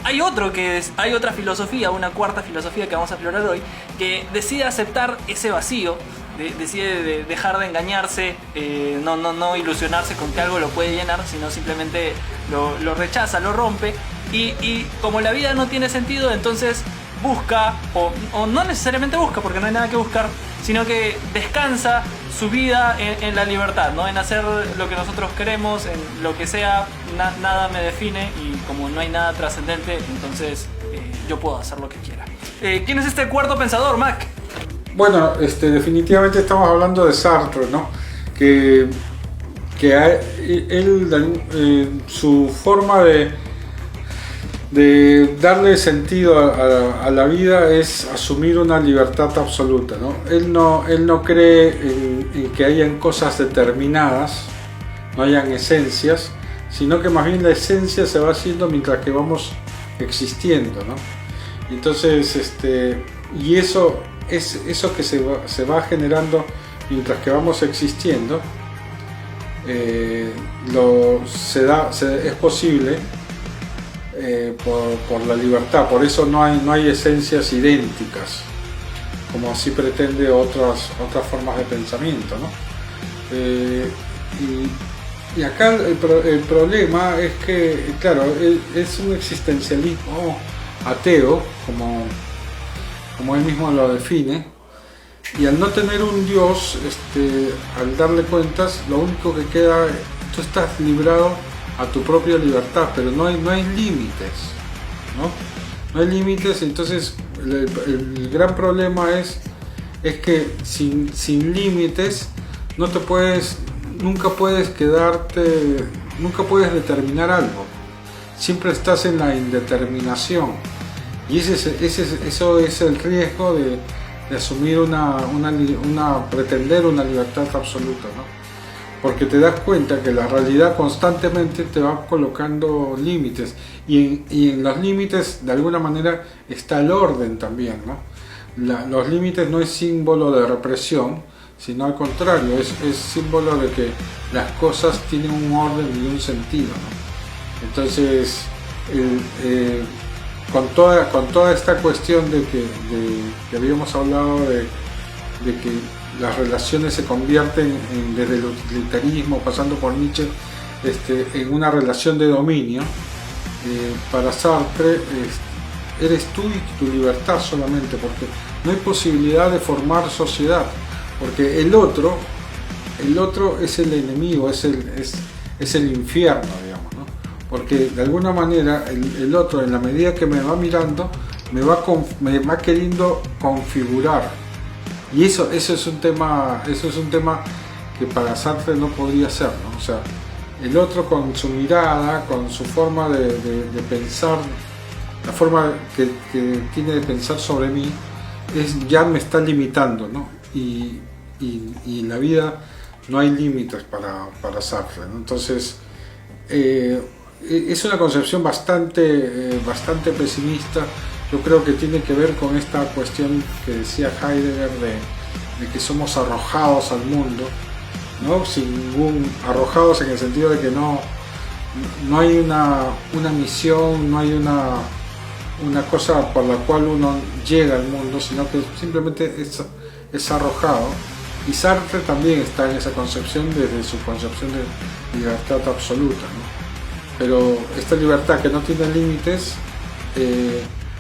hay otra filosofía, una cuarta filosofía que vamos a explorar hoy, que decide aceptar ese vacío, decide dejar de engañarse, no ilusionarse con que algo lo puede llenar, sino simplemente lo rechaza, lo rompe, y como la vida no tiene sentido, entonces busca, o no necesariamente busca, porque no hay nada que buscar, sino que descansa su vida en la libertad, ¿no? En hacer lo que nosotros queremos, en lo que sea, nada me define, y como no hay nada trascendente, entonces yo puedo hacer lo que quiera. ¿Quién es este cuarto pensador, Mac? Bueno, definitivamente estamos hablando de Sartre, ¿no? Que él, su forma de darle sentido a la vida es asumir una libertad absoluta, ¿no? Él no cree en que hayan cosas determinadas, no hayan esencias, sino que más bien la esencia se va haciendo mientras que vamos existiendo, ¿no? Entonces, y eso que se va generando mientras que vamos existiendo, es posible por la libertad. Por eso no hay esencias idénticas, como así pretende otras formas de pensamiento, ¿no? Y acá el problema es que, claro, es un existencialismo ateo, como él mismo lo define, y al no tener un Dios, al darle cuentas, lo único que queda, tú estás librado a tu propia libertad, pero no hay límites, ¿no? No hay límites. Entonces el gran problema es que sin límites nunca puedes determinar algo, siempre estás en la indeterminación, y eso es el riesgo de asumir pretender una libertad absoluta, ¿no? Porque te das cuenta que la realidad constantemente te va colocando límites, y en los límites de alguna manera está el orden también, ¿no? Los límites no es símbolo de represión, sino al contrario, es símbolo de que las cosas tienen un orden y un sentido, ¿no? Entonces, con toda esta cuestión de que habíamos hablado de que las relaciones se convierten desde el utilitarismo, pasando por Nietzsche, en una relación de dominio, para Sartre eres tú y tu libertad solamente, porque no hay posibilidad de formar sociedad, porque el otro es el enemigo, es el infierno, digamos, ¿no? Porque de alguna manera el otro, en la medida que me va mirando, me va queriendo configurar. Y eso es un tema que para Sartre no podría ser, ¿no? O sea, el otro con su mirada, con su forma de pensar, la forma que tiene de pensar sobre mí, ya me está limitando, ¿no? Y en la vida no hay límites para Sartre, ¿no? Entonces, es una concepción bastante pesimista. Yo creo que tiene que ver con esta cuestión que decía Heidegger de que somos arrojados al mundo, ¿no? Arrojados en el sentido de que no hay una misión, no hay una cosa por la cual uno llega al mundo, sino que simplemente es arrojado. Y Sartre también está en esa concepción, desde su concepción de libertad absoluta, ¿no? Pero esta libertad que no tiene límites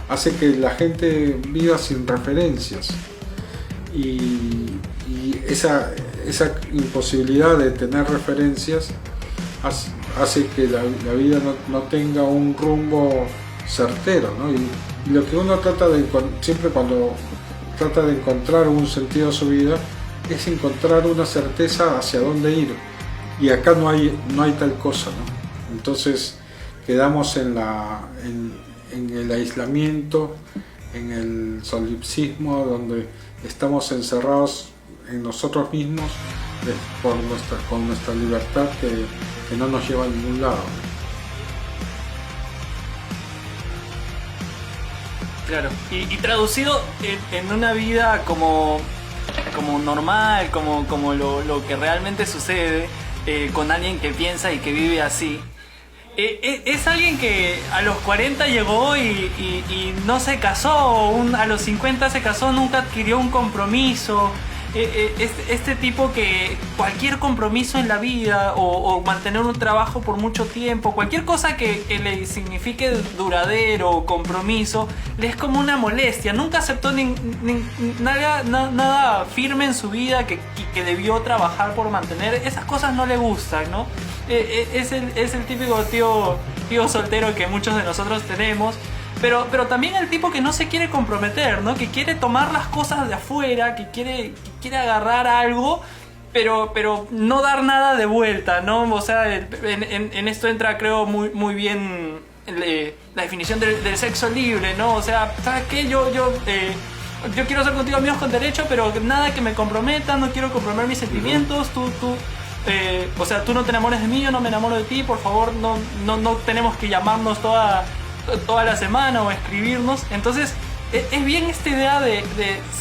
hace que la gente viva sin referencias, y esa imposibilidad de tener referencias hace que la vida no tenga un rumbo certero, ¿no? Y lo que uno siempre cuando trata de encontrar un sentido a su vida, es encontrar una certeza hacia dónde ir, y acá no hay tal cosa, ¿no? Entonces quedamos en el aislamiento, en el solipsismo, donde estamos encerrados en nosotros mismos con nuestra libertad que no nos lleva a ningún lado. Claro, y traducido en una vida como normal, como lo que realmente sucede con alguien que piensa y que vive así. Es alguien que a los 40 llegó y no se casó, a los 50 se casó, nunca adquirió un compromiso. Este tipo que cualquier compromiso en la vida o mantener un trabajo por mucho tiempo, cualquier cosa que le signifique duradero o compromiso, le es como una molestia. Nunca aceptó nada firme en su vida que debió trabajar por mantener. Esas cosas no le gustan, ¿no? Es el típico tío soltero que muchos de nosotros tenemos. Pero también el tipo que no se quiere comprometer, ¿no? Que quiere tomar las cosas de afuera, que quiere agarrar algo, pero no dar nada de vuelta, ¿no? O sea, en esto entra, creo, muy bien la definición del sexo libre, ¿no? O sea, ¿sabes qué? Yo quiero ser contigo amigos con derecho, pero nada que me comprometa, no quiero comprometer mis sentimientos, o sea, tú no te enamores de mí, yo no me enamoro de ti, por favor, no tenemos que llamarnos toda la semana o escribirnos. Entonces es bien esta idea de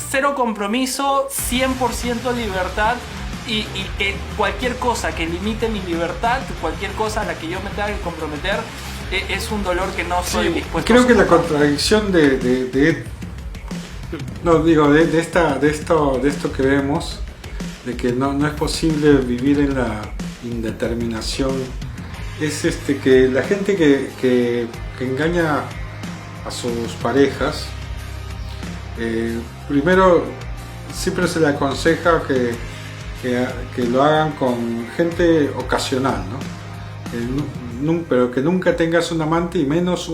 cero compromiso, 100% libertad, y que cualquier cosa que limite mi libertad, cualquier cosa a la que yo me tenga que comprometer, es un dolor que no estoy dispuesto creo a que la soportar. contradicción de esto que vemos, de que no es posible vivir en la indeterminación, es que la gente que engaña a sus parejas, primero siempre se le aconseja que lo hagan con gente ocasional, ¿no? Pero que nunca tengas un amante y menos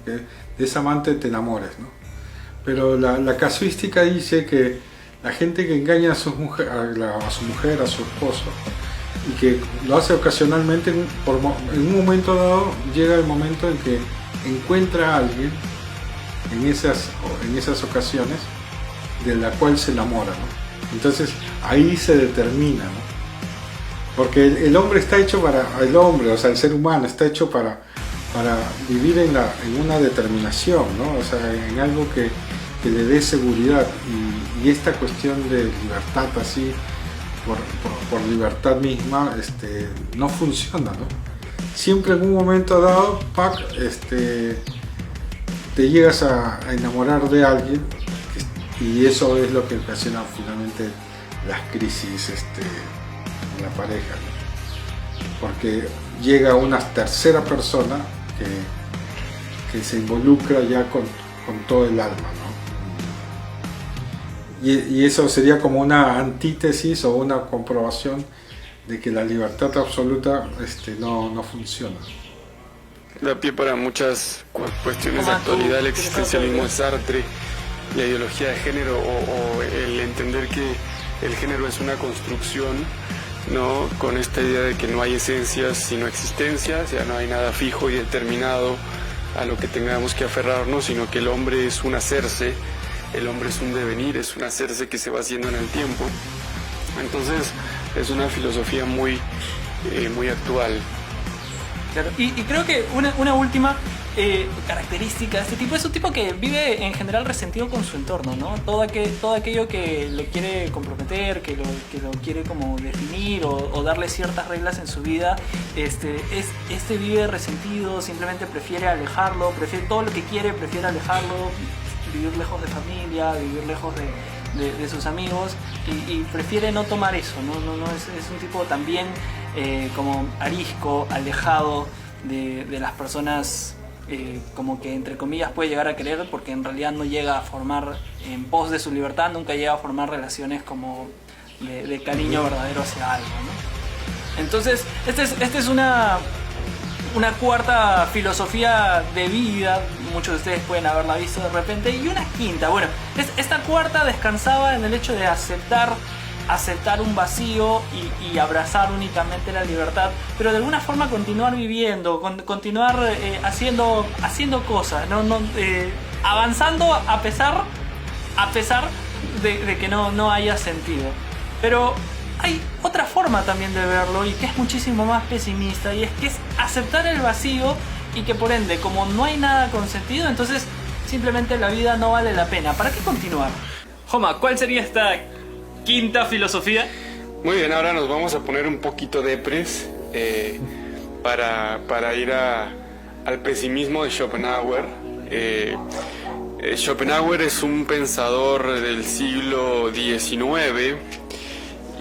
que de ese amante te enamores, ¿no? Pero la casuística dice que la gente que engaña a su mujer, a su esposo, y que lo hace ocasionalmente, en un momento dado llega el momento en que encuentra a alguien en esas ocasiones de la cual se enamora, ¿no? Entonces ahí se determina, ¿no? Porque el hombre está hecho o sea, el ser humano está hecho para vivir en una determinación, ¿no? O sea, en algo que le dé seguridad, y esta cuestión de libertad así por libertad misma, no funciona, ¿no? Siempre en un momento dado, te llegas a enamorar de alguien, y eso es lo que ocasiona finalmente las crisis en la pareja, ¿no? Porque llega una tercera persona que se involucra ya con todo el alma, ¿no? Y eso sería como una antítesis o una comprobación de que la libertad absoluta no funciona. Da pie para muchas cuestiones de actualidad, el existencialismo de Sartre, la ideología de género, o el entender que el género es una construcción, ¿no? Con esta idea de que no hay esencias sino existencias, o sea, no hay nada fijo y determinado a lo que tengamos que aferrarnos, sino que el hombre es un hacerse, el hombre es un devenir, es un hacerse que se va haciendo en el tiempo. Entonces es una filosofía muy actual. Claro. Y creo que una última característica de este tipo es un tipo que vive en general resentido con su entorno, ¿no? Todo aquello que lo quiere comprometer, que lo quiere como definir o darle ciertas reglas en su vida, vive resentido, simplemente prefiere alejarlo, prefiere todo lo que quiere, prefiere alejarlo, vivir lejos de familia, vivir lejos de sus amigos, y prefiere no tomar eso, ¿no? Es un tipo también como arisco, alejado de las personas, como que entre comillas puede llegar a querer, porque en realidad no llega a formar, en pos de su libertad, nunca llega a formar relaciones como de cariño verdadero hacia algo, ¿no? Entonces, esta es una cuarta filosofía de vida, muchos de ustedes pueden haberla visto de repente, y una quinta. Bueno, esta cuarta descansaba en el hecho de aceptar un vacío y abrazar únicamente la libertad, pero de alguna forma continuar viviendo, continuar haciendo cosas, avanzando a pesar de que no haya sentido. Pero hay otra forma también de verlo, y que es muchísimo más pesimista, y es que es aceptar el vacío, y que por ende, como no hay nada con sentido, entonces simplemente la vida no vale la pena. ¿Para qué continuar? Joma, ¿cuál sería esta quinta filosofía? Muy bien, ahora nos vamos a poner un poquito depres, para ir al pesimismo de Schopenhauer. Schopenhauer es un pensador del siglo XIX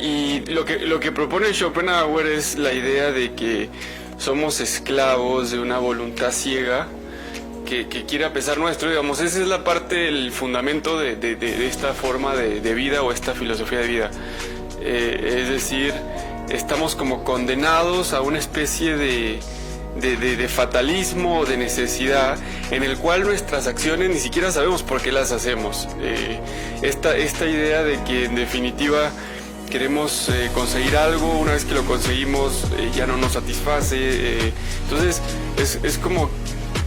y lo que propone Schopenhauer es la idea de que somos esclavos de una voluntad ciega que quiere a pesar nuestro, digamos. Esa es la parte, el fundamento de esta forma de vida o esta filosofía de vida. Es decir, estamos como condenados a una especie de fatalismo o de necesidad en el cual nuestras acciones ni siquiera sabemos por qué las hacemos. Esta idea de que en definitiva queremos conseguir algo, una vez que lo conseguimos ya no nos satisface. Entonces es como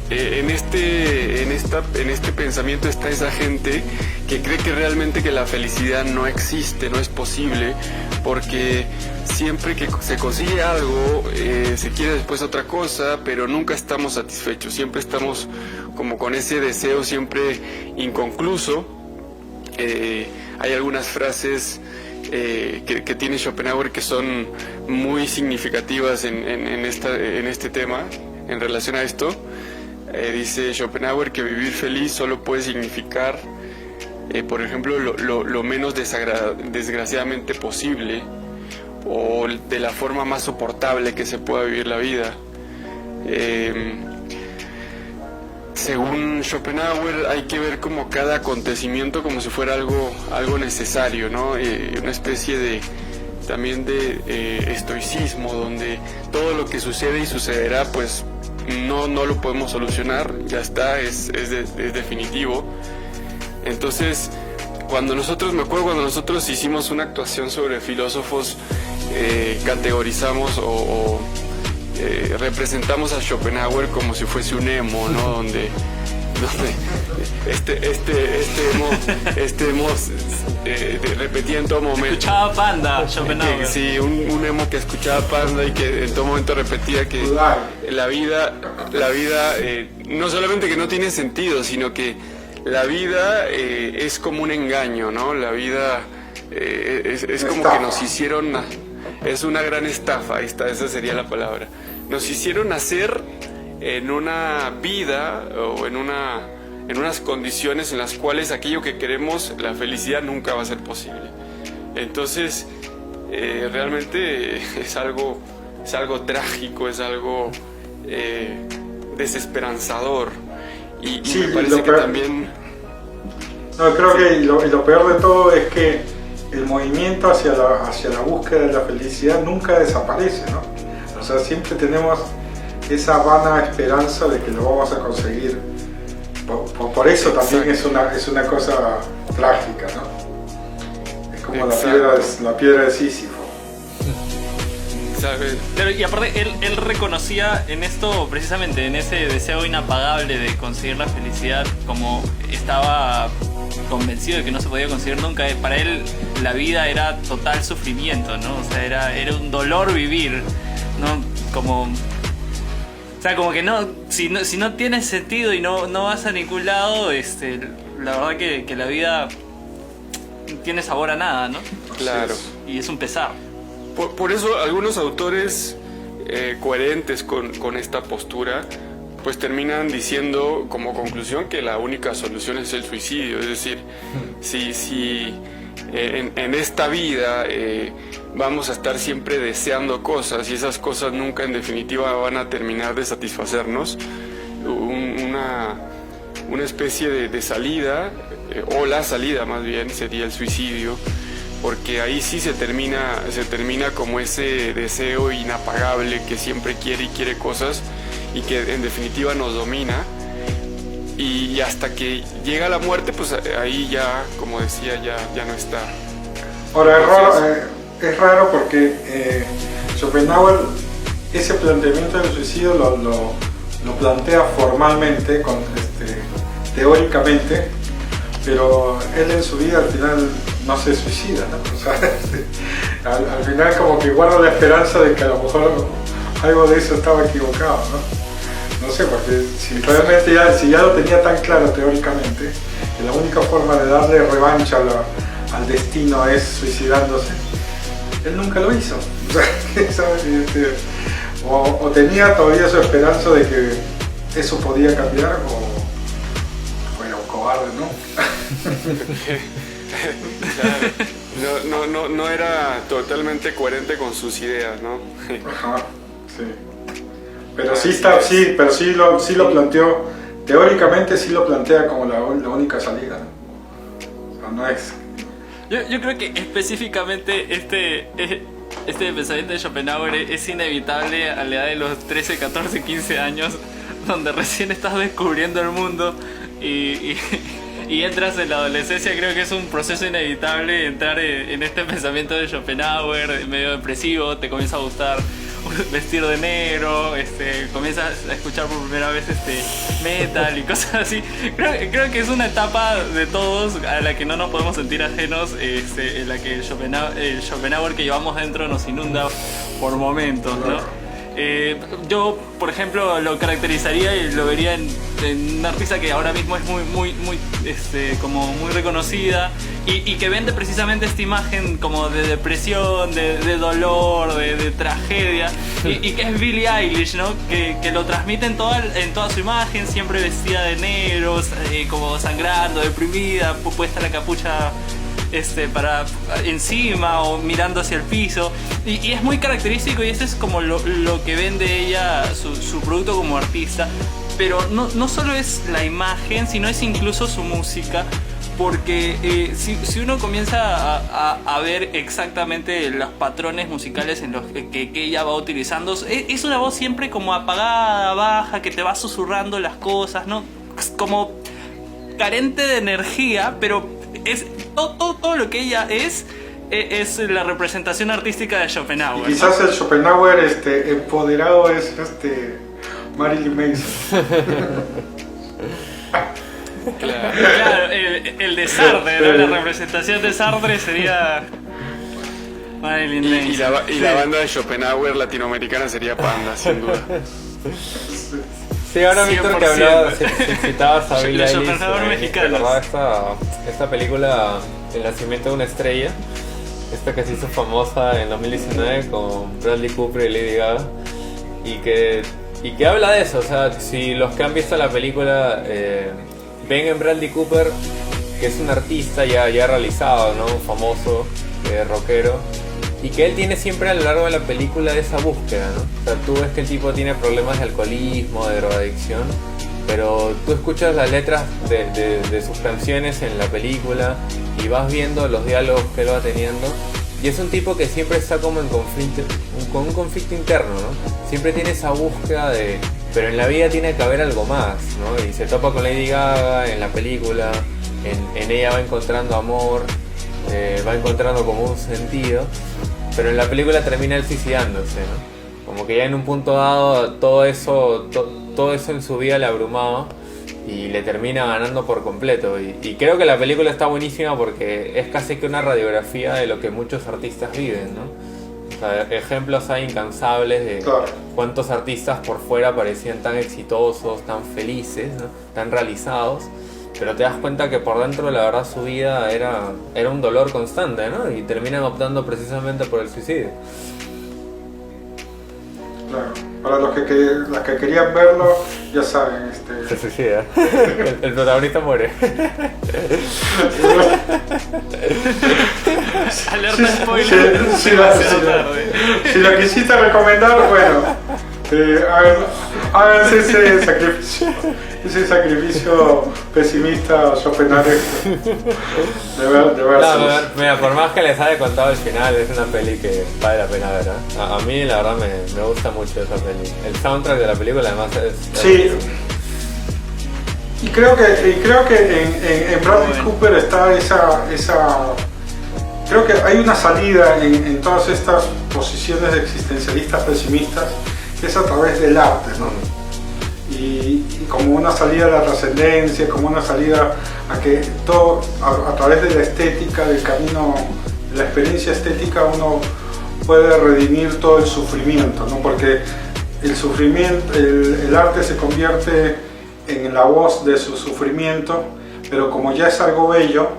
en este pensamiento está esa gente que cree que realmente que la felicidad no existe, no es posible, porque siempre que se consigue algo se quiere después otra cosa, pero nunca estamos satisfechos, siempre estamos como con ese deseo siempre inconcluso. Hay algunas frases que tiene Schopenhauer que son muy significativas en este tema, en relación a esto. Dice Schopenhauer que vivir feliz solo puede significar, por ejemplo, lo menos desgraciadamente posible, o de la forma más soportable que se pueda vivir la vida. Según Schopenhauer, hay que ver como cada acontecimiento como si fuera algo necesario, ¿no? Una especie también de estoicismo, donde todo lo que sucede y sucederá, pues no lo podemos solucionar, ya está, es definitivo. Entonces, me acuerdo cuando nosotros hicimos una actuación sobre filósofos, categorizamos o representamos a Schopenhauer como si fuese un emo, ¿no? donde este emo repetía en todo momento. Escuchaba Panda, Schopenhauer. Sí, un emo que escuchaba Panda y que en todo momento repetía que la vida no solamente que no tiene sentido, sino que la vida es como un engaño, ¿no? La vida es como que nos hicieron, es una gran estafa, esa sería la palabra. Nos hicieron nacer en una vida o en unas condiciones en las cuales aquello que queremos, la felicidad, nunca va a ser posible. Entonces, realmente es algo trágico, es algo desesperanzador. Y sí, me parece que también... No, creo que lo peor de todo es que el movimiento hacia la búsqueda de la felicidad nunca desaparece, ¿no? O sea, siempre tenemos esa vana esperanza de que lo vamos a conseguir. Por eso también es una cosa trágica, ¿no? Es como la piedra de Sísifo. Pero, y aparte, él reconocía en esto, precisamente en ese deseo inapagable de conseguir la felicidad, como estaba convencido de que no se podía conseguir nunca. Para él la vida era total sufrimiento, ¿no? O sea, era un dolor vivir, ¿no? Como que no, si no tiene sentido y no vas a ningún lado, la verdad que la vida tiene sabor a nada, ¿no? Claro. Y es un pesar. Por eso algunos autores coherentes con esta postura pues terminan diciendo como conclusión que la única solución es el suicidio. Es decir, si en esta vida vamos a estar siempre deseando cosas y esas cosas nunca en definitiva van a terminar de satisfacernos, una especie de salida, o la salida más bien, sería el suicidio, porque ahí sí se termina como ese deseo inapagable que siempre quiere cosas y que en definitiva nos domina, y hasta que llega la muerte, pues ahí ya, como decía, ya no está. Ahora es raro porque Schopenhauer ese planteamiento del suicidio lo plantea formalmente, teóricamente, pero él en su vida al final no se suicida, ¿no? O sea, al final como que guarda la esperanza de que a lo mejor algo de eso estaba equivocado, ¿no? No sé, porque si realmente ya lo tenía tan claro teóricamente, que la única forma de darle revancha al destino es suicidándose, él nunca lo hizo. ¿Sabes? o tenía todavía su esperanza de que eso podía cambiar, o era un cobarde, ¿no? Claro. No era totalmente coherente con sus ideas, ¿no? Ajá, sí. Pero sí lo planteó, teóricamente sí lo plantea como la única salida, ¿no? O sea, no es... Yo creo que específicamente este pensamiento de Schopenhauer es inevitable a la edad de los 13, 14, 15 años, donde recién estás descubriendo el mundo y entras en la adolescencia. Creo que es un proceso inevitable entrar en este pensamiento de Schopenhauer, medio depresivo. Te comienza a gustar vestir de negro, comienzas a escuchar por primera vez metal y cosas así. Creo que es una etapa de todos a la que no nos podemos sentir ajenos, en la que el Schopenhauer que llevamos dentro nos inunda por momentos, ¿no? Yo, por ejemplo, lo caracterizaría y lo vería en una artista que ahora mismo es muy como muy reconocida y que vende precisamente esta imagen como de depresión, de dolor, de tragedia, y que es Billie Eilish, ¿no? Que lo transmite en toda su imagen, siempre vestida de negro, como sangrando, deprimida, puesta la capucha para encima o mirando hacia el piso, y es muy característico, y ese es como lo que vende ella, su producto como artista. Pero no solo es la imagen, sino es incluso su música, porque si uno comienza a ver exactamente los patrones musicales en los que ella va utilizando, es una voz siempre como apagada, baja, que te va susurrando las cosas, ¿no? Como carente de energía, pero es todo lo que ella es la representación artística de Schopenhauer. Y quizás el Schopenhauer empoderado es Marilyn Manson. Claro, el de Sartre, ¿no? La representación de Sartre sería Marilyn Manson. Y la banda de Schopenhauer latinoamericana sería Panda, sin duda. Sí, ahora Víctor, que hablaba, citabas a Billie Eilish, recordaba esta película El nacimiento de una estrella, esta que se hizo famosa en 2019 con Bradley Cooper y Lady Gaga, y que habla de eso. O sea, si los que han visto la película ven en Bradley Cooper que es un artista ya realizado, ¿no? Un famoso rockero, y que él tiene siempre a lo largo de la película esa búsqueda, ¿no? O sea, tú ves que el tipo tiene problemas de alcoholismo, de drogadicción, pero tú escuchas las letras de sus canciones en la película y vas viendo los diálogos que él va teniendo, y es un tipo que siempre está como con un conflicto interno, ¿no? Siempre tiene esa búsqueda pero en la vida tiene que haber algo más, ¿no? Y se topa con Lady Gaga en la película, en ella va encontrando amor, va encontrando como un sentido, pero en la película termina él suicidándose, ¿no? Como que ya en un punto dado todo eso en su vida le abrumaba y le termina ganando por completo, y creo que la película está buenísima porque es casi que una radiografía de lo que muchos artistas viven, ¿no? O sea, ejemplos hay incansables de cuántos artistas por fuera parecían tan exitosos, tan felices, ¿no? Tan realizados, pero te das cuenta que por dentro la verdad su vida era un dolor constante, ¿no? Y terminan optando precisamente por el suicidio. Claro. Para los que querían verlo, ya saben, se suicida. El protagonista muere. Alerta spoiler. Si lo quisiste recomendar, bueno, háganse ese sacrificio pesimista Schopenhauer de ver. Mira, por más que les haya contado el final, es una peli que vale la pena ver, ¿eh? A mí la verdad me gusta mucho esa peli. El soundtrack de la película además es sí. Y creo que en Bradley Cooper está esa creo que hay una salida en todas estas posiciones existencialistas pesimistas, que es a través del arte, ¿no? Y como una salida a la trascendencia, como una salida a que todo, a través de la estética, del camino, de la experiencia estética, uno puede redimir todo el sufrimiento, ¿no? Porque el sufrimiento, el arte se convierte en la voz de su sufrimiento, pero como ya es algo bello,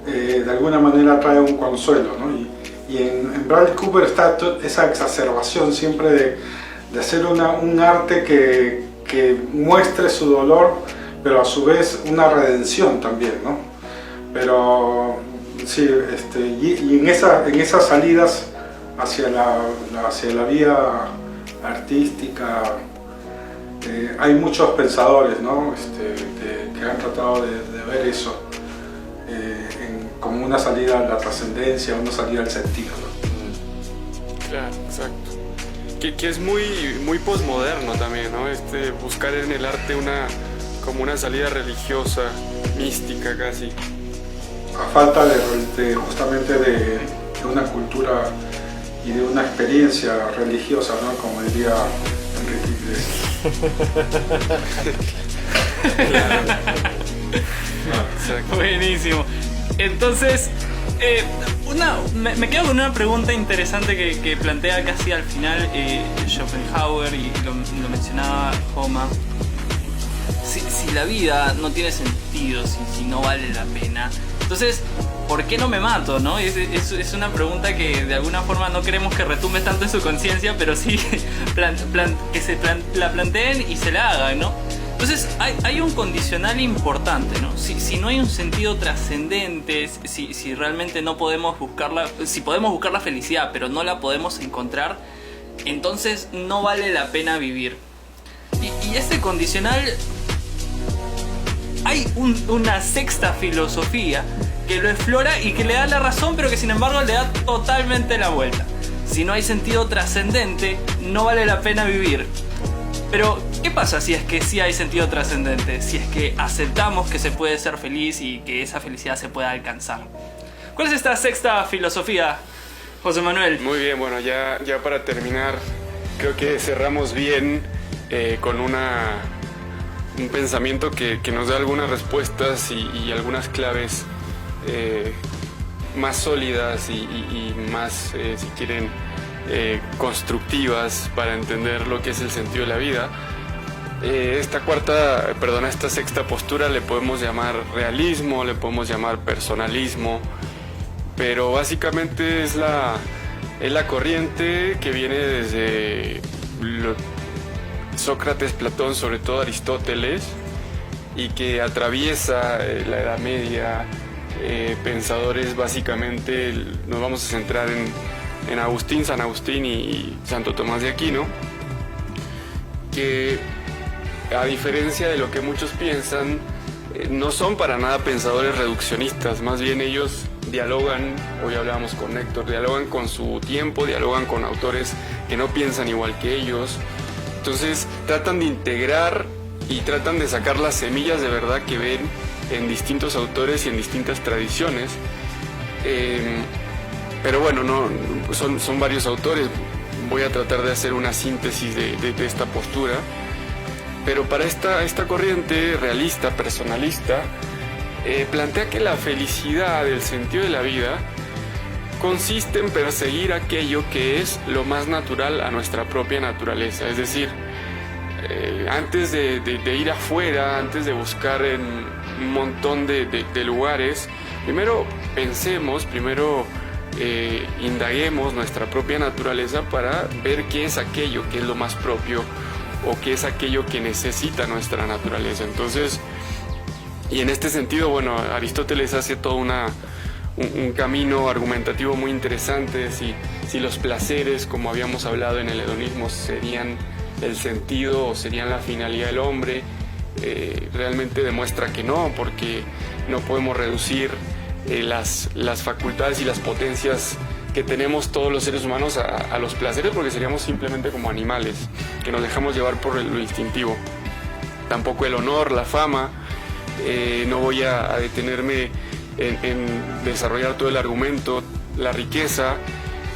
de alguna manera trae un consuelo, ¿no? Y en Bradley Cooper está esa exacerbación siempre hacer un arte que muestre su dolor, pero a su vez una redención también, ¿no? Pero sí, y en esas salidas hacia la vía artística hay muchos pensadores, ¿no? que han tratado de ver eso como una salida a la trascendencia, una salida al sentido, ¿no? Claro, exacto. Que es muy posmoderno también, ¿no? Buscar en el arte como una salida religiosa, mística casi. A falta justamente de una cultura y de una experiencia religiosa, ¿no? Como diría Enrique Iglesias. Exacto. Buenísimo. Entonces, me quedo con una pregunta interesante que plantea casi al final Schopenhauer, y lo mencionaba Homa. Si la vida no tiene sentido, si no vale la pena, entonces, ¿por qué no me mato, no? Es una pregunta que de alguna forma no queremos que retumbe tanto en su conciencia, pero sí que la planteen y se la hagan, ¿no? Entonces hay un condicional importante, ¿no? Si no hay un sentido trascendente, si realmente no podemos buscarla, si podemos buscar la felicidad pero no la podemos encontrar, entonces no vale la pena vivir. Y este condicional, hay una sexta filosofía que lo explora y que le da la razón, pero que sin embargo le da totalmente la vuelta. Si no hay sentido trascendente, no vale la pena vivir. Pero, ¿qué pasa si es que sí hay sentido trascendente? Si es que aceptamos que se puede ser feliz y que esa felicidad se pueda alcanzar. ¿Cuál es esta sexta filosofía, José Manuel? Muy bien, bueno, ya para terminar, creo que cerramos bien con un pensamiento que nos da algunas respuestas y algunas claves más sólidas y más, si quieren, constructivas para entender lo que es el sentido de la vida. Esta sexta postura le podemos llamar realismo, le podemos llamar personalismo, pero básicamente es la corriente que viene desde Sócrates, Platón, sobre todo Aristóteles, y que atraviesa la Edad Media. Pensadores, básicamente nos vamos a centrar en Agustín, San Agustín y Santo Tomás de Aquino, que a diferencia de lo que muchos piensan, no son para nada pensadores reduccionistas, más bien ellos dialogan, hoy hablábamos con Héctor, dialogan con su tiempo, dialogan con autores que no piensan igual que ellos, entonces tratan de integrar y tratan de sacar las semillas de verdad que ven en distintos autores y en distintas tradiciones. Pero bueno, son varios autores. Voy a tratar de hacer una síntesis de esta postura. Pero para esta corriente realista, personalista, plantea que la felicidad, el sentido de la vida, consiste en perseguir aquello que es lo más natural a nuestra propia naturaleza. Es decir, antes de ir afuera, antes de buscar en un montón de lugares, primero pensemos, indaguemos nuestra propia naturaleza para ver qué es aquello que es lo más propio o qué es aquello que necesita nuestra naturaleza. Entonces, y en este sentido, bueno, Aristóteles hace todo un camino argumentativo muy interesante. Si los placeres, como habíamos hablado en el hedonismo, serían el sentido o serían la finalidad del hombre, realmente demuestra que no, porque no podemos reducir las facultades y las potencias que tenemos todos los seres humanos a los placeres, porque seríamos simplemente como animales que nos dejamos llevar por lo instintivo. Tampoco el honor, la fama. No voy a detenerme en desarrollar todo el argumento, la riqueza.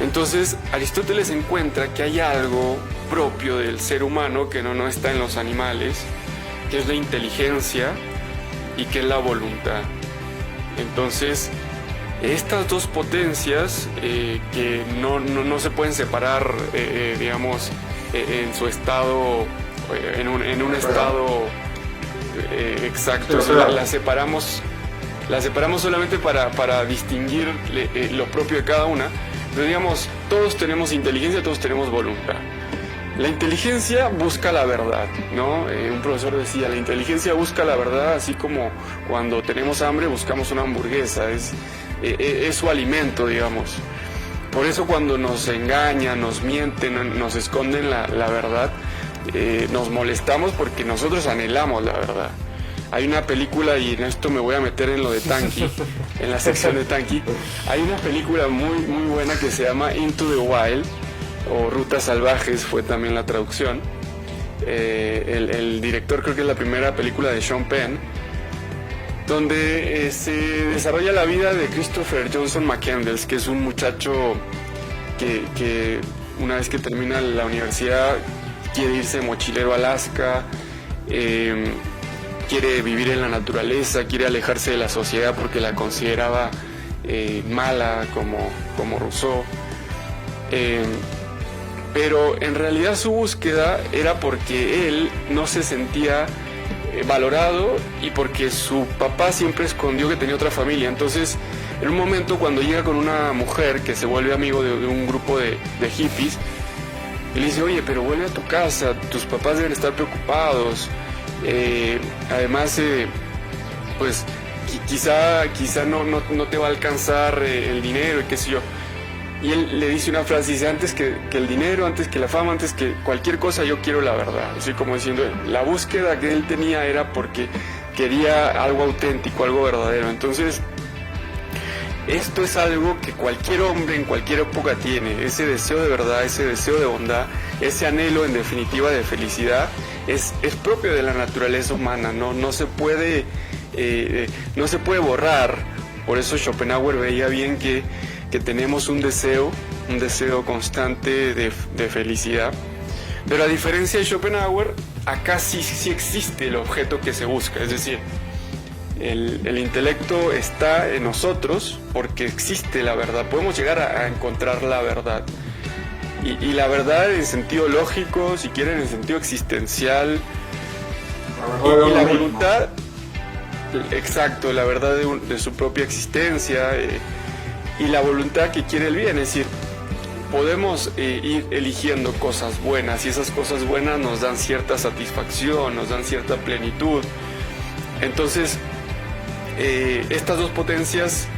Entonces Aristóteles encuentra que hay algo propio del ser humano que no está en los animales, que es la inteligencia y que es la voluntad. Entonces, estas dos potencias que no se pueden separar, digamos, en su estado, en un estado exacto, las separamos solamente para distinguir lo propio de cada una, pero digamos, todos tenemos inteligencia, todos tenemos voluntad. La inteligencia busca la verdad, ¿no? Un profesor decía, la inteligencia busca la verdad, así como cuando tenemos hambre buscamos una hamburguesa, es su alimento, digamos. Por eso cuando nos engañan, nos mienten, nos esconden la verdad, nos molestamos porque nosotros anhelamos la verdad. Hay una película, y en esto me voy a meter en lo de Tanki, en la sección de Tanki, hay una película muy, muy buena que se llama Into the Wild, o Rutas Salvajes fue también la traducción. El director, creo que es la primera película de Sean Penn, donde se desarrolla la vida de Christopher Johnson McCandless, que es un muchacho que una vez que termina la universidad quiere irse mochilero a Alaska, quiere vivir en la naturaleza, quiere alejarse de la sociedad porque la consideraba mala, como Rousseau. Pero en realidad su búsqueda era porque él no se sentía valorado y porque su papá siempre escondió que tenía otra familia. Entonces, en un momento cuando llega con una mujer que se vuelve amigo de un grupo de hippies, él dice, oye, pero vuelve a tu casa, tus papás deben estar preocupados. Además, pues quizá no te va a alcanzar el dinero y qué sé yo. Y él le dice una frase, dice, antes que el dinero, antes que la fama, antes que cualquier cosa, yo quiero la verdad. Así como diciendo, la búsqueda que él tenía era porque quería algo auténtico, algo verdadero. Entonces, esto es algo que cualquier hombre en cualquier época tiene, ese deseo de verdad, ese deseo de bondad, ese anhelo en definitiva de felicidad, es propio de la naturaleza humana, no se puede borrar. Por eso Schopenhauer veía bien que tenemos un deseo constante de felicidad. Pero a diferencia de Schopenhauer, acá sí existe el objeto que se busca, es decir, el intelecto está en nosotros porque existe la verdad, podemos llegar a encontrar la verdad. Y la verdad en sentido lógico, si quieren en sentido existencial, y la voluntad, exacto, la verdad de su propia existencia, y la voluntad que quiere el bien, es decir, podemos ir eligiendo cosas buenas y esas cosas buenas nos dan cierta satisfacción, nos dan cierta plenitud. Entonces, estas dos potencias,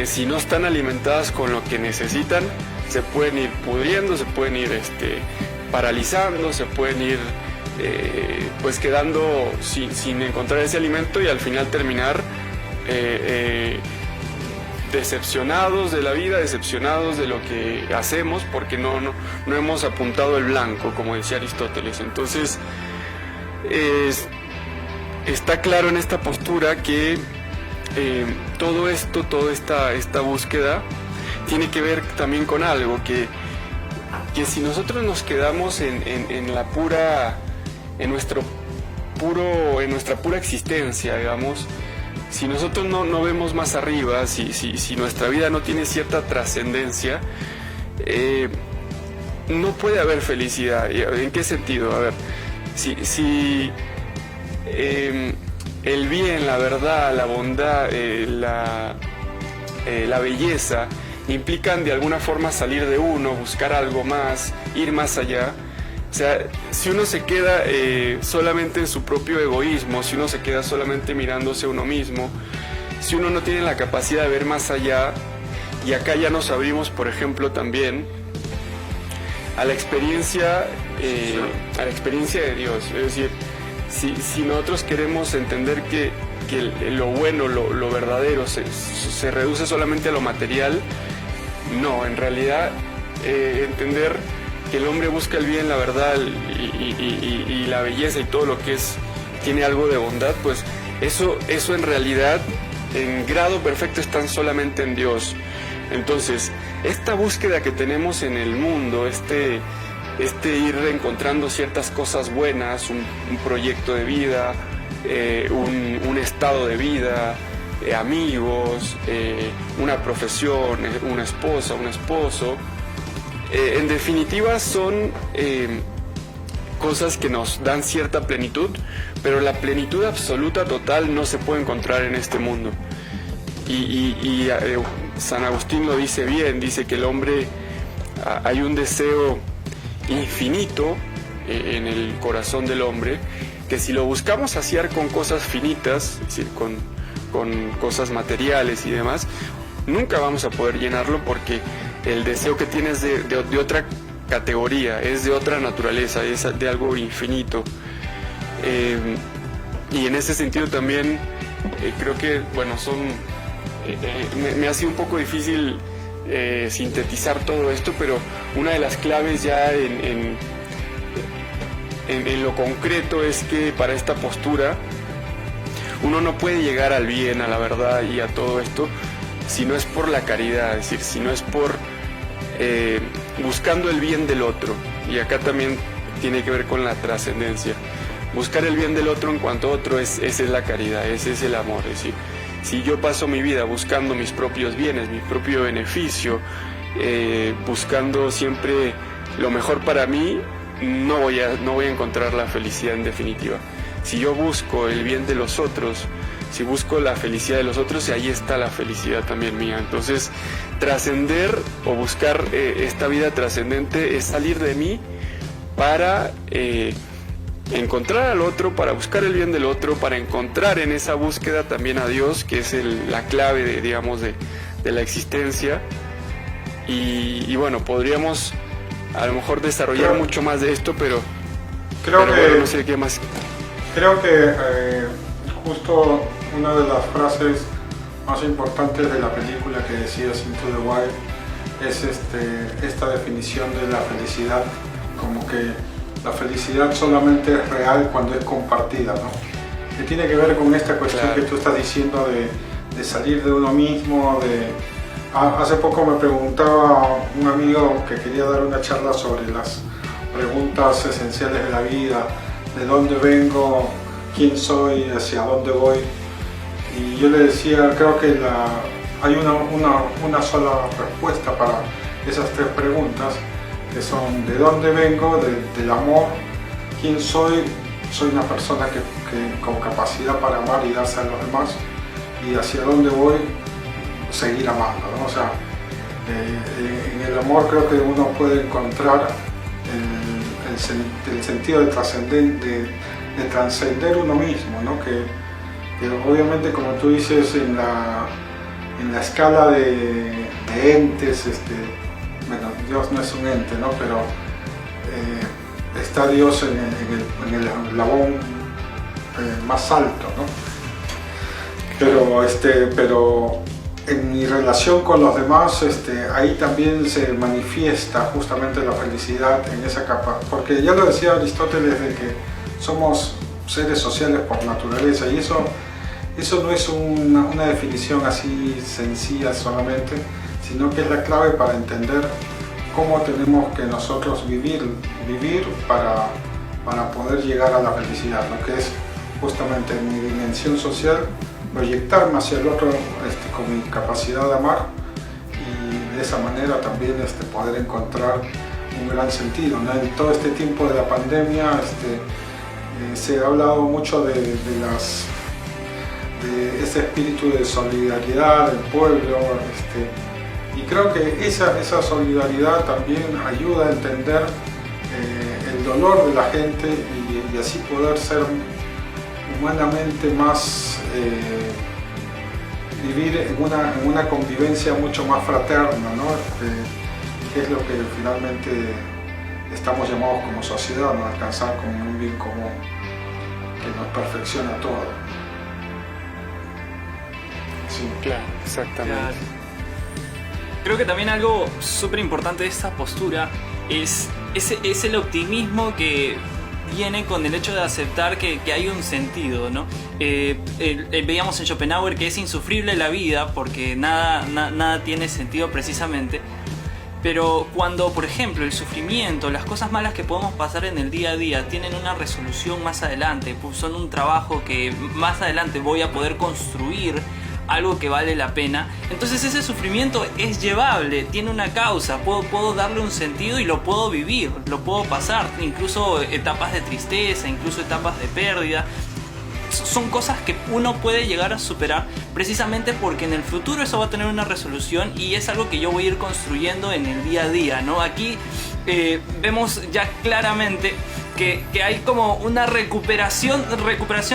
si no están alimentadas con lo que necesitan, se pueden ir pudriendo, se pueden ir paralizando, se pueden ir pues quedando sin encontrar ese alimento y al final terminar decepcionados de la vida, decepcionados de lo que hacemos porque no hemos apuntado el blanco, como decía Aristóteles. Entonces está claro en esta postura que todo esto, toda esta búsqueda tiene que ver también con algo que si nosotros nos quedamos en nuestra pura existencia, digamos, si nosotros no vemos más arriba, si nuestra vida no tiene cierta trascendencia, no puede haber felicidad. ¿En qué sentido? A ver, si el bien, la verdad, la bondad, la belleza implican de alguna forma salir de uno, buscar algo más, ir más allá. O sea, si uno se queda solamente en su propio egoísmo, si uno se queda solamente mirándose a uno mismo, si uno no tiene la capacidad de ver más allá, y acá ya nos abrimos, por ejemplo, también a la experiencia de Dios. Es decir, si nosotros queremos entender que lo bueno, lo verdadero se reduce solamente a lo material, no, en realidad entender que el hombre busca el bien, la verdad y la belleza y todo lo que tiene algo de bondad, pues eso en realidad en grado perfecto están solamente en Dios. Entonces, esta búsqueda que tenemos en el mundo, este ir encontrando ciertas cosas buenas, un proyecto de vida, un estado de vida, amigos, una profesión, una esposa, un esposo, en definitiva son cosas que nos dan cierta plenitud, pero la plenitud absoluta, total, no se puede encontrar en este mundo. Y San Agustín lo dice bien, dice que el hombre, hay un deseo infinito en el corazón del hombre, que si lo buscamos saciar con cosas finitas, es decir, con cosas materiales y demás, nunca vamos a poder llenarlo, porque el deseo que tienes de otra categoría, es de otra naturaleza, es de algo infinito. Y en ese sentido también creo que, bueno, me ha sido un poco difícil sintetizar todo esto, pero una de las claves ya en lo concreto es que para esta postura uno no puede llegar al bien, a la verdad y a todo esto si no es por la caridad, es decir, si no es por buscando el bien del otro. Y acá también tiene que ver con la trascendencia. Buscar el bien del otro en cuanto a otro, esa es la caridad, ese es el amor. Es decir, si yo paso mi vida buscando mis propios bienes, mi propio beneficio, buscando siempre lo mejor para mí, no voy a encontrar la felicidad en definitiva. Si yo busco el bien de los otros, si busco la felicidad de los otros, ahí está la felicidad también mía. Entonces, trascender o buscar esta vida trascendente es salir de mí para encontrar al otro, para buscar el bien del otro, para encontrar en esa búsqueda también a Dios, que es la clave de la existencia. Y bueno, podríamos a lo mejor desarrollar mucho más de esto, pero bueno, no sé qué más. Creo que justo una de las frases más importantes de la película que decías, Into the Wild, es esta definición de la felicidad, como que la felicidad solamente es real cuando es compartida, ¿no? Que tiene que ver con esta cuestión que tú estás diciendo de salir de uno mismo. Hace poco me preguntaba un amigo que quería dar una charla sobre las preguntas esenciales de la vida, de dónde vengo, quién soy, hacia dónde voy. Y yo le decía, creo que hay una sola respuesta para esas tres preguntas, que son de dónde vengo, del amor, quién soy una persona que con capacidad para amar y darse a los demás, y hacia dónde voy, seguir amando, ¿no? O sea, en el amor creo que uno puede encontrar el sentido de trascender uno mismo, ¿no? Que obviamente, como tú dices, en la escala de entes, bueno, Dios no es un ente, ¿no? Pero está Dios en el eslabón más alto, ¿no? Pero en mi relación con los demás, ahí también se manifiesta justamente la felicidad en esa capa, porque ya lo decía Aristóteles, de que somos seres sociales por naturaleza, y eso no es una definición así sencilla solamente, sino que es la clave para entender cómo tenemos que nosotros vivir para poder llegar a la felicidad, ¿no? Que es justamente mi dimensión social, proyectarme hacia el otro con mi capacidad de amar, y de esa manera también poder encontrar un gran sentido, ¿no? En todo este tiempo de la pandemia se ha hablado mucho de ese espíritu de solidaridad del pueblo, y creo que esa solidaridad también ayuda a entender el dolor de la gente, y así poder ser humanamente más, vivir en una convivencia mucho más fraterna, ¿no? Que es lo que finalmente estamos llamados como sociedad, ¿no? A alcanzar como un bien común que nos perfecciona todo. Sí, claro, exactamente. Claro. Creo que también algo súper importante de esta postura es el optimismo que viene con el hecho de aceptar que hay un sentido, ¿no? Veíamos en Schopenhauer que es insufrible la vida porque nada tiene sentido precisamente. Pero cuando, por ejemplo, el sufrimiento, las cosas malas que podemos pasar en el día a día tienen una resolución más adelante, pues son un trabajo que más adelante voy a poder construir algo que vale la pena, entonces ese sufrimiento es llevable, tiene una causa, puedo darle un sentido y lo puedo vivir, lo puedo pasar, incluso etapas de tristeza, incluso etapas de pérdida. Son cosas que uno puede llegar a superar precisamente porque en el futuro eso va a tener una resolución, y es algo que yo voy a ir construyendo en el día a día, ¿no? Aquí vemos ya claramente que hay como una recuperación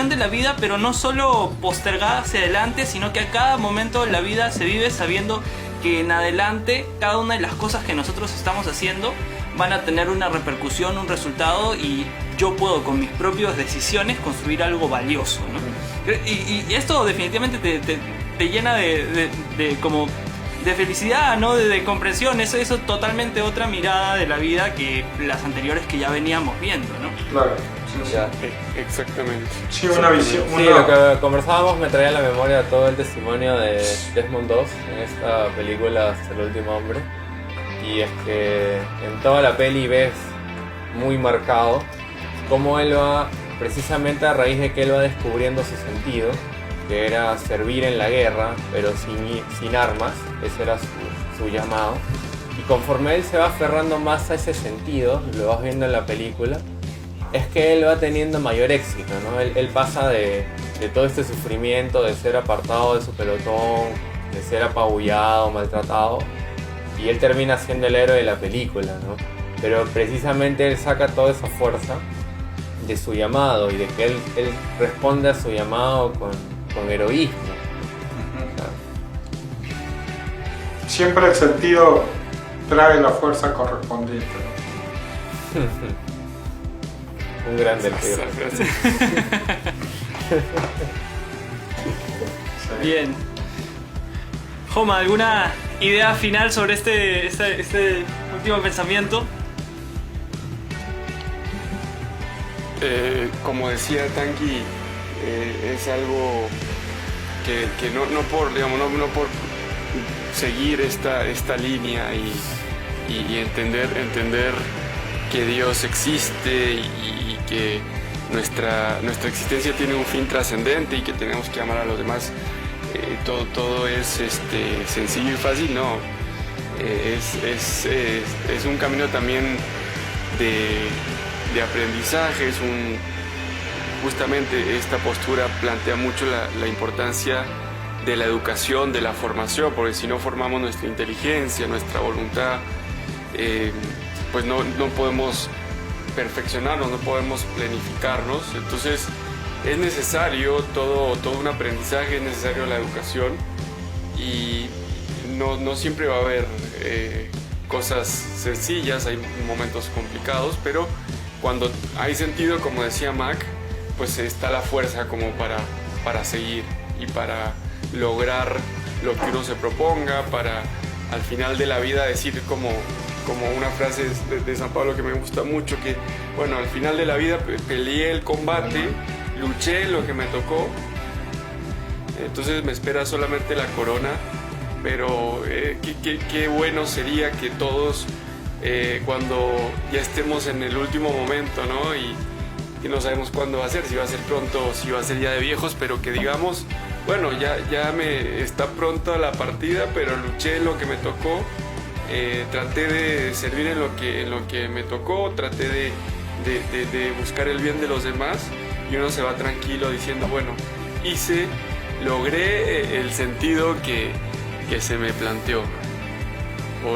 de la vida, pero no solo postergada hacia adelante, sino que a cada momento la vida se vive sabiendo que en adelante cada una de las cosas que nosotros estamos haciendo van a tener una repercusión, un resultado, y yo puedo con mis propias decisiones construir algo valioso, ¿no? Y esto definitivamente te llena de felicidad, ¿no? De comprensión. Eso es totalmente otra mirada de la vida que las anteriores que ya veníamos viendo, ¿no? Claro. Sí. Exactamente. Sí, una visión. Sí, lo que conversábamos me traía a la memoria todo el testimonio de Desmond Doss en esta película Hasta el último hombre. Y es que en toda la peli ves muy marcado cómo él va, precisamente a raíz de que él va descubriendo su sentido, que era servir en la guerra, pero sin armas. Ese era su llamado. Y conforme él se va aferrando más a ese sentido, lo vas viendo en la película, es que él va teniendo mayor éxito, ¿no? Él pasa de todo este sufrimiento, de ser apartado de su pelotón, de ser apabullado, maltratado, y él termina siendo el héroe de la película, ¿no? Pero precisamente él saca toda esa fuerza de su llamado y de que él responde a su llamado con heroísmo. Siempre el sentido trae la fuerza correspondiente, ¿no? Un gran delfín. Bien. Joma, ¿alguna idea final sobre este último pensamiento? Como decía Tanqui, es algo que no por seguir esta línea y entender que Dios existe y que nuestra existencia tiene un fin trascendente y que tenemos que amar a los demás, todo es sencillo y fácil, no. Es un camino también de aprendizaje. Justamente esta postura plantea mucho la importancia de la educación, de la formación, porque si no formamos nuestra inteligencia, nuestra voluntad, pues no podemos perfeccionarnos, no podemos planificarnos. Entonces es necesario todo un aprendizaje, es necesario la educación, y no siempre va a haber cosas sencillas, hay momentos complicados, pero cuando hay sentido, como decía Mac, pues está la fuerza como para seguir y para lograr lo que uno se proponga, para al final de la vida decir como una frase de San Pablo que me gusta mucho, que bueno, al final de la vida peleé el combate, luché lo que me tocó, entonces me espera solamente la corona. Pero qué bueno sería que todos, cuando ya estemos en el último momento, ¿no? Y no sabemos cuándo va a ser, si va a ser pronto o si va a ser ya de viejos, pero que digamos, bueno, ya me está pronto la partida, pero luché lo que me tocó, traté de servir en lo que me tocó, traté de buscar el bien de los demás, y uno se va tranquilo diciendo, bueno, logré el sentido que se me planteó,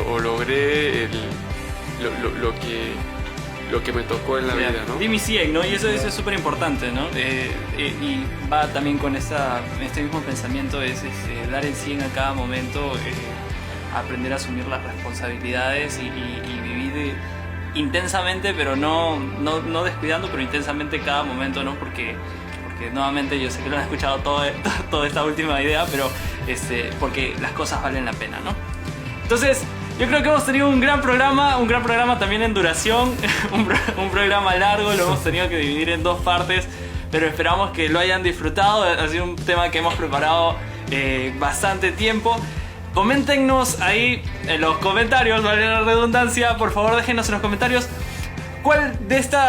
o logré lo que me tocó en la vida, ¿no? Di mi 100, ¿no? Y eso es súper importante, ¿no? Y va también con este mismo pensamiento, es dar el 100 a cada momento, aprender a asumir las responsabilidades y vivir intensamente, pero no descuidando, pero intensamente cada momento, ¿no? Porque nuevamente yo sé que lo han escuchado toda esta última idea, pero porque las cosas valen la pena, ¿no? Entonces, yo creo que hemos tenido un gran programa también en duración, un programa largo, lo hemos tenido que dividir en 2 partes, pero esperamos que lo hayan disfrutado. Ha sido un tema que hemos preparado bastante tiempo. Coméntenos ahí en los comentarios, vale la redundancia, por favor déjenos en los comentarios cuál de estos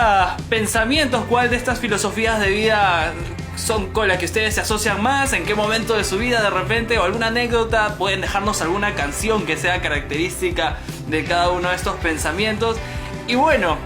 pensamientos, cuál de estas filosofías de vida son con las que ustedes se asocian más, en qué momento de su vida de repente, o alguna anécdota. Pueden dejarnos alguna canción que sea característica de cada uno de estos pensamientos. Y bueno,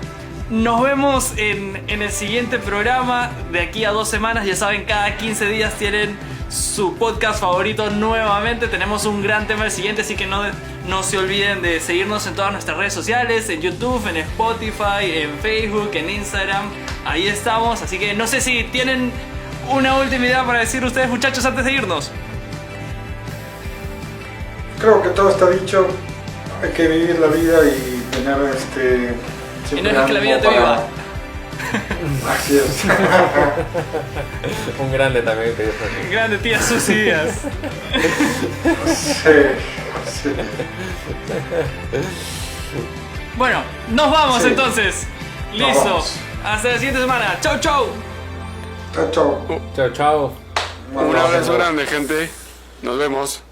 nos vemos en el siguiente programa de aquí a 2 semanas. Ya saben, cada 15 días tienen su podcast favorito nuevamente. Tenemos un gran tema el siguiente, así que no No se olviden de seguirnos en todas nuestras redes sociales, en YouTube, en Spotify, en Facebook, en Instagram. Ahí estamos, así que no sé si tienen una última idea para decir ustedes, muchachos, antes de irnos. Creo que todo está dicho. Hay que vivir la vida y tener Y no es que la vida te viva. Así es. Un grande también te dijo. Grande tía Susy Díaz. Sí. Bueno, nos vamos Sí. entonces. Nos Listo. vamos. Hasta la siguiente semana. Chau, chau. Chao, chao. Chao, chao. Un abrazo grande, gente. Nos vemos.